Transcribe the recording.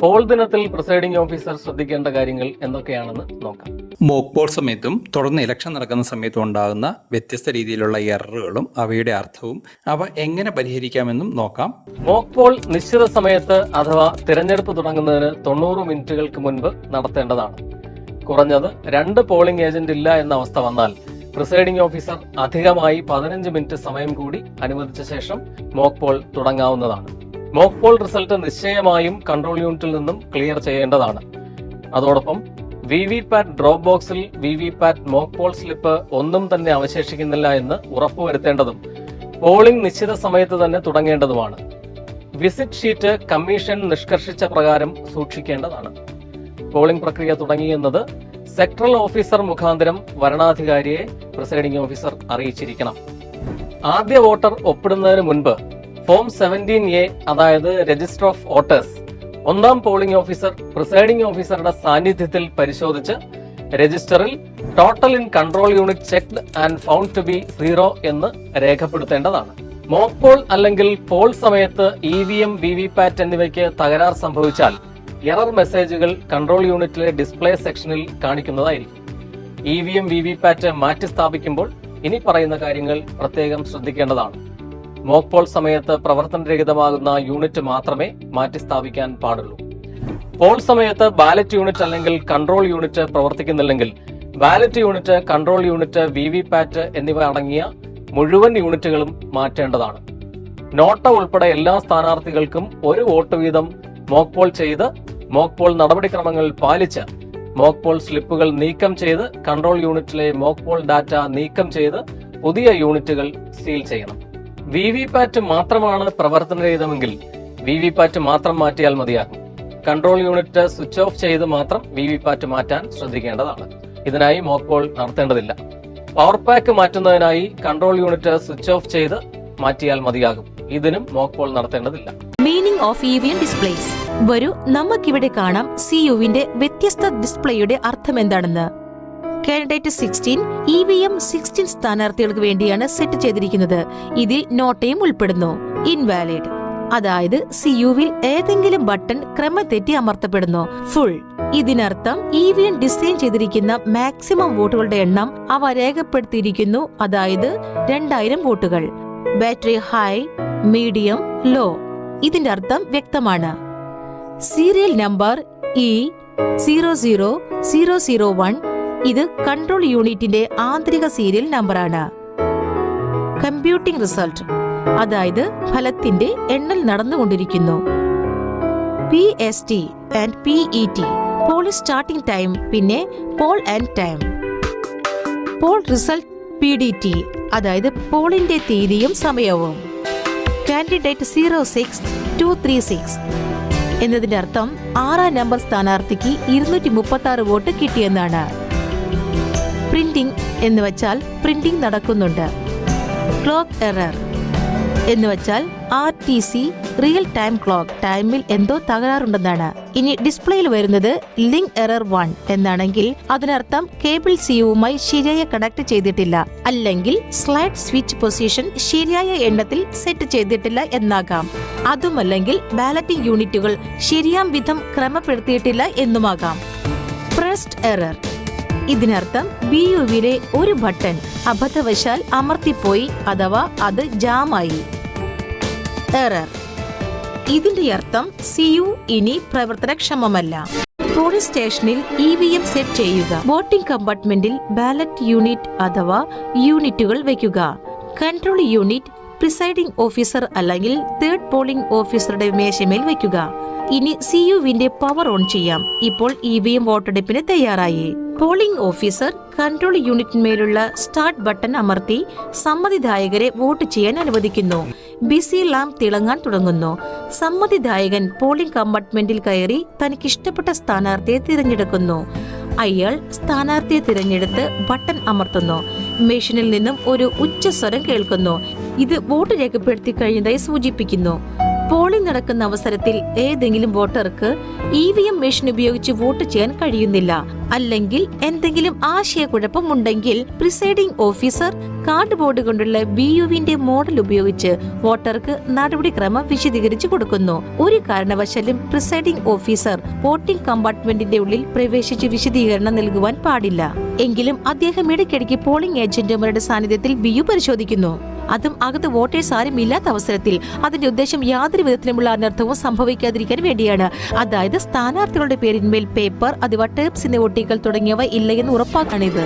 Paul ദിനത്തിൽ presiding officer ശ്രദ്ധിക്കേണ്ട കാര്യങ്ങൾ എന്തൊക്കെയാണെന്ന് നോക്കാം. മോക്ക് പോൾ സമയത്തും തുടർന്ന് ഇലക്ഷൻ നടക്കുന്ന സമയത്തും ഉണ്ടാകുന്ന വ്യത്യസ്ത രീതിയിലുള്ള എററുകളും അവയുടെ അർത്ഥവും അവ എങ്ങനെ പരിഹരിക്കാമെന്നും നോക്കാം. മോക്ക് പോൾ നിശ്ചിത സമയത്ത് അഥവാ തിരഞ്ഞെടുപ്പ് തുടങ്ങുന്നതിന് 90 മിനിറ്റുകൾക്ക് മുൻപ് നടത്തേണ്ടതാണ്. കുറഞ്ഞത് 2 പോളിംഗ് ഏജന്റ് ഇല്ല എന്ന അവസ്ഥ വന്നാൽ പ്രിസൈഡിംഗ് ഓഫീസർ അധികമായി 15 മിനിറ്റ് സമയം കൂടി അനുവദിച്ച ശേഷം മോക്ക് പോൾ തുടങ്ങാവുന്നതാണ്. മോക്ക് പോൾ റിസൾട്ട് നിശ്ചയമായും കൺട്രോൾ യൂണിറ്റിൽ നിന്നും ക്ലിയർ ചെയ്യേണ്ടതാണ്. അതോടൊപ്പം വിവിപാറ്റ് ഡ്രോപ്പ് ബോക്സിൽ വിവിപാറ്റ് മോക്ക് പോൾ സ്ലിപ്പ് ഒന്നും തന്നെ അവശേഷിക്കുന്നില്ല എന്ന് ഉറപ്പുവരുത്തേണ്ടതും പോളിംഗ് നിശ്ചിത സമയത്ത് തന്നെ തുടങ്ങേണ്ടതുമാണ്. വിസിറ്റ് ഷീറ്റ് കമ്മീഷൻ നിഷ്കർഷിച്ച പ്രകാരം സൂക്ഷിക്കേണ്ടതാണ്. പോളിംഗ് പ്രക്രിയ തുടങ്ങിയെന്നത് സെക്ടറൽ ഓഫീസർ മുഖാന്തരം വരണാധികാരിയെ പ്രിസൈഡിംഗ് ഓഫീസർ അറിയിച്ചിരിക്കണം. ആദ്യ വോട്ടർ ഒപ്പിടുന്നതിന് മുൻപ് ഫോം 17A അതായത് രജിസ്റ്റർ ഓഫ് വോട്ടേഴ്സ് 1ാം പോളിംഗ് ഓഫീസർ പ്രിസൈഡിംഗ് ഓഫീസറുടെ സാന്നിധ്യത്തിൽ പരിശോധിച്ച് രജിസ്റ്ററിൽ total in control unit checked and found to be 0 എന്ന് രേഖപ്പെടുത്തേണ്ടതാണ്. മോക്ക് പോൾ അല്ലെങ്കിൽ പോൾ സമയത്ത് EVM, വിവിപാറ്റ് എന്നിവയ്ക്ക് തകരാർ സംഭവിച്ചാൽ എറർ മെസ്സേജുകൾ കൺട്രോൾ യൂണിറ്റിലെ ഡിസ്പ്ലേ സെക്ഷനിൽ കാണിക്കുന്നതായിരിക്കും. EVM, വിവിപാറ്റ് മാറ്റി സ്ഥാപിക്കുമ്പോൾ ഇനി പറയുന്ന കാര്യങ്ങൾ പ്രത്യേകം ശ്രദ്ധിക്കേണ്ടതാണ്. മോക്ക് പോൾ സമയത്ത് പ്രവർത്തനരഹിതമാകുന്ന യൂണിറ്റ് മാത്രമേ മാറ്റി സ്ഥാപിക്കാൻ പാടുള്ളൂ. പോൾ സമയത്ത് ബാലറ്റ് യൂണിറ്റ് അല്ലെങ്കിൽ കൺട്രോൾ യൂണിറ്റ് പ്രവർത്തിക്കുന്നില്ലെങ്കിൽ ballot unit, control unit, VVPAT എന്നിവ അടങ്ങിയ മുഴുവൻ യൂണിറ്റുകളും മാറ്റേണ്ടതാണ്. നോട്ട ഉൾപ്പെടെ എല്ലാ സ്ഥാനാർത്ഥികൾക്കും 1 വോട്ട് വീതം മോക്ക് പോൾ ചെയ്ത് മോക്ക് പോൾ നടപടിക്രമങ്ങൾ പാലിച്ച് മോക്ക് പോൾ സ്ലിപ്പുകൾ നീക്കം ചെയ്ത് കൺട്രോൾ യൂണിറ്റിലെ മോക്ക് പോൾ ഡാറ്റ നീക്കം ചെയ്ത് പുതിയ യൂണിറ്റുകൾ സീൽ ചെയ്യണം. വിവിപാറ്റ് മാത്രമാണ് പ്രവർത്തനരഹിതമെങ്കിൽ വിവിപാറ്റ് മാത്രം മാറ്റിയാൽ മതിയാകും. കൺട്രോൾ യൂണിറ്റ് സ്വിച്ച് ഓഫ് ചെയ്ത് മാത്രം വിവിപാറ്റ് മാറ്റാൻ ശ്രദ്ധിക്കേണ്ടതാണ്. ഇതിനായി മോക്ക് പോൾ നടത്തേണ്ടതില്ല. പവർ പാക്ക് മാറ്റുന്നതിനായി കൺട്രോൾ യൂണിറ്റ് സ്വിച്ച് ഓഫ് ചെയ്ത് മാറ്റിയാൽ മതിയാകും. ഇതിനും മോക്ക് പോൾ നടത്തേണ്ടതില്ല. Meaning of EVM displays. വരൂ നമുക്കിവിടെ കാണാം CUവിന്റെ വ്യത്യസ്ത ഡിസ്പ്ലേയുടെ അർത്ഥം എന്താണെന്ന്. കാൻഡിഡേറ്റ് 16 EVM 16 സ്ഥാനാർത്ഥികൾക്ക് വേണ്ടിയാണ് സെറ്റ് ചെയ്തിരിക്കുന്നത്. ഇതിൽ നോട്ടയും ഉൾപ്പെടുന്നു. ഇൻവാലിഡ് അതായത് CUവിൽ ഏതെങ്കിലും ബട്ടൺ ക്രമതെറ്റി അമർത്തപ്പെടുന്നു. ഫുൾ ഇതിനർത്ഥം EVM ഡിസൈൻ ചെയ്തിരിക്കുന്ന മാക്സിമം വോട്ടുകളുടെ എണ്ണം അവ രേഖപ്പെടുത്തിയിരിക്കുന്നു, അതായത് 2000 വോട്ടുകൾ. ബാറ്ററി ഹൈ, മീഡിയം, ലോ ഇതിന്റെ അർത്ഥം വ്യക്തമാണ്. സീരിയൽ നമ്പർ E00001 ഇത് കൺട്രോൾ യൂണിറ്റിന്റെ ആന്തരിക സീരിയൽ നമ്പറാണ്. കമ്പ്യൂട്ടിംഗ് റിസൾട്ട് അതായത് ഫലത്തിന്റെ എണ്ണൽ നടന്നുകൊണ്ടിരിക്കുന്നു. PST and PET poll starting time, പിന്നെ poll and time. Poll result PDT അതായത് പോളിന്റെ തീയതിയും സമയവും. കാൻഡിഡേറ്റ് 06236 എന്നതിന്റെ അർത്ഥം 6ാം നമ്പർ സ്ഥാനാർത്ഥിക്ക് 236 വോട്ട് കിട്ടിയെന്നാണ്. പ്രിന്റിംഗ് എന്ന് വെച്ചാൽ പ്രിന്റിംഗ് നടക്കുന്നുണ്ട്. ക്ലോക്ക് എറർ എന്ന് വെച്ചാൽ RTC റിയൽ ടൈം ക്ലോക്ക്, ടൈമിൽ എന്തോ തകരാറുണ്ടെന്നാണ്. ഇനി ഡിസ്പ്ലേയിൽ വരുന്നത് ലിങ്ക് എറർ 1 എന്നാണെങ്കിൽ അതിനർത്ഥം കേബിൾ CUവുമായി ശരിയായ കണക്ട് ചെയ്തിട്ടില്ല, അല്ലെങ്കിൽ സ്ലൈഡ് സ്വിച്ച് പൊസിഷൻ ശരിയായ എണ്ണത്തിൽ സെറ്റ് ചെയ്തിട്ടില്ല എന്നാകാം. അതുമല്ലെങ്കിൽ ബാലറ്റിംഗ് യൂണിറ്റുകൾ ശരിയാം വിധം ക്രമപ്പെടുത്തിയിട്ടില്ല എന്നുമാകാം. പ്രസ്ഡ് എറർ ഇതിനർത്ഥം BUവിലെ ഒരു ബട്ടൺ അബദ്ധവശാൽ അമർത്തിപ്പോയി അഥവാ അത് ജാമായി. എറർ ഇതിന്റെ അർത്ഥം CU ഇനി പ്രവർത്തനക്ഷമമല്ല. പോളിംഗ് സ്റ്റേഷനിൽ EVM സെറ്റ് ചെയ്യുക. വോട്ടിംഗ് കമ്പാർട്ട്മെന്റിൽ ബാലറ്റ് യൂണിറ്റ് അഥവാ യൂണിറ്റുകൾ വയ്ക്കുക. കൺട്രോൾ യൂണിറ്റ് പ്രിസൈഡിംഗ് ഓഫീസർ അല്ലെങ്കിൽ 3rd പോളിംഗ് ഓഫീസറുടെ മേശമേൽ വയ്ക്കുക. ഇനി CUവിന്റെ പവർ ഓൺ ചെയ്യാം. ഇപ്പോൾ EVM വോട്ടെടുപ്പിന് തയ്യാറായി. പോളിംഗ് ഓഫീസർ കൺട്രോൾ യൂണിറ്റിന്മേലുള്ള സ്റ്റാർട്ട് ബട്ടൺ അമർത്തി സമ്മതിദായകരെ വോട്ട് ചെയ്യാൻ അനുവദിക്കുന്നു. ബിസി ലാമ്പ് തിളങ്ങാൻ തുടങ്ങുന്നു. സമ്മതിദായകൻ പോളിംഗ് കമ്പാർട്ട്മെന്റിൽ കയറി തനിക്കിഷ്ടപ്പെട്ട സ്ഥാനാർത്ഥിയെ തിരഞ്ഞെടുക്കുന്നു. അയാൾ സ്ഥാനാർത്ഥിയെ തിരഞ്ഞെടുത്ത് ബട്ടൺ അമർത്തുന്നു. മെഷീനിൽ നിന്നും ഒരു ഉച്ചസ്വരം കേൾക്കുന്നു. ഇത് വോട്ട് രേഖപ്പെടുത്തി കഴിഞ്ഞതായി സൂചിപ്പിക്കുന്നു. പോളിംഗ് നടക്കുന്ന അവസരത്തിൽ ഏതെങ്കിലും വോട്ടർക്ക് EVM മെഷീൻ ഉപയോഗിച്ച് വോട്ട് ചെയ്യാൻ കഴിയുന്നില്ല, അല്ലെങ്കിൽ എന്തെങ്കിലും ആശയക്കുഴപ്പം ഉണ്ടെങ്കിൽ പ്രിസൈഡിംഗ് ഓഫീസർ കാർഡ് ബോർഡ് കൊണ്ടുള്ള BUവിന്റെ മോഡൽ ഉപയോഗിച്ച് വോട്ടർക്ക് നടപടിക്രമം വിശദീകരിച്ചു കൊടുക്കുന്നു. ഒരു കാരണവശാലും പ്രിസൈഡിംഗ് ഓഫീസർ വോട്ടിംഗ് കമ്പാർട്ട്മെന്റിന്റെ ഉള്ളിൽ പ്രവേശിച്ച് വിശദീകരണം നൽകുവാൻ പാടില്ല. എങ്കിലും അദ്ദേഹം ഇടയ്ക്കിടയ്ക്ക് പോളിംഗ് ഏജന്റുമാരുടെ സാന്നിധ്യത്തിൽ BU പരിശോധിക്കുന്നു. അതും അകത്ത് വോട്ടേഴ്സ് ആരും ഇല്ലാത്ത അവസരത്തിൽ. അതിന്റെ ഉദ്ദേശം യാതൊരു വിധത്തിലുമുള്ള അനർത്ഥവും സംഭവിക്കാതിരിക്കാൻ വേണ്ടിയാണ്. അതായത് സ്ഥാനാർത്ഥികളുടെ പേരിന്മേൽ പേപ്പർ അഥവാ ടേപ്സിന്റെ ഒട്ടിക്കൽ തുടങ്ങിയവ ഇല്ല എന്ന് ഉറപ്പാക്കാണിത്.